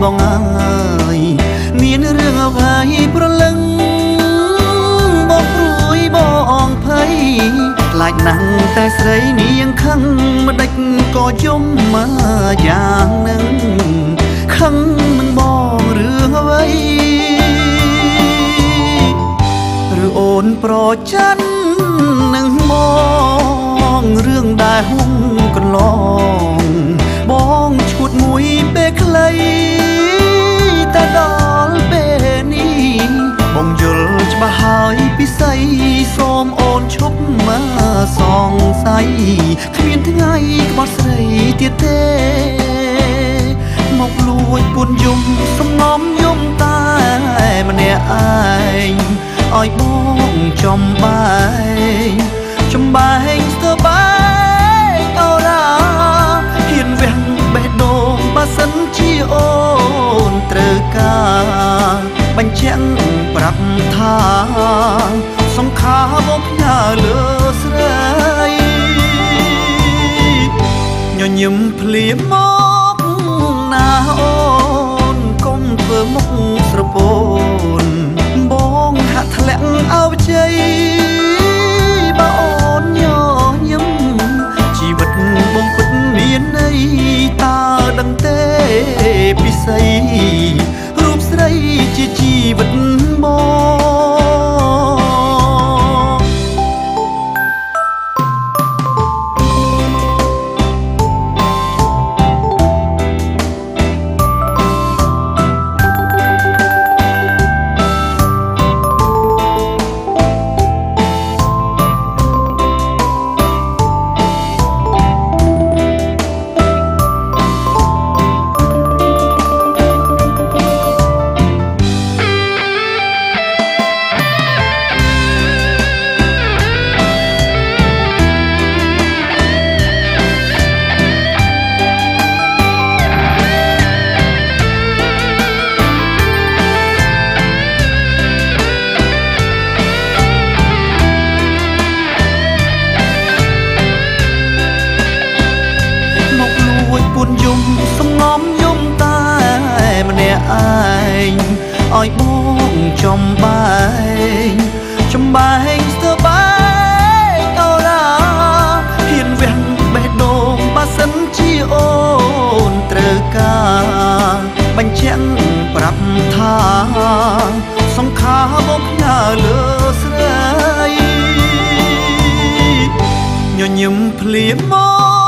បងអើយមានរឿងអ្វីប្រលឹងបងព្រួយបងភ័យខ្លាចណាស់តែស្រីនាងខឹងម្ដេចក៏យំមកយ៉ាងនឹងខឹងមិនបងរឿងអ្វីឬអូនប្រច័ណ្ឌនឹងបងរឿងដែលហុំកន្លងបងឈួតមួយពេលខ្លីតែដល់ពេលនេះបងយល់ច្បាស់ហើយពិសីសូមអូនឈប់មកសង្ស័យគ្មានថ្ងៃក្បត់ស្រីទៀតទេមកលួចពួនយំសំងំយំតែម្នាក់ឯងឲ្យបងចំបែងស្ទើបែងអូរ៉ាហ៊ានវះបេះដូងបើសិនជាអូនត្រូវការបញ្ជាក់ប្រាប់ថាសង្ខារបងផ្ញើលើស្រីញញឹមភ្លាមមកណាអូនកុំធ្វើមុខស្រពោនបងហាក់ធ្លាក់អោបជ័យបើអូនញញឹមជីវិតបងពិតមានន័យតើដឹងទេពិសីរូបស្រីជាជីវិតបងសំងំយំតែម្នាក់ឯងឲ្យបងចំបែងស្ទើបែងអូរ៉ាហ៊ានវះបេះដូងបើសិនជាអូនត្រូវការបញ្ជាក់ប្រាប់ថាសង្ខារបងផ្ញើលើស្រីញញឹមភ្លាមមក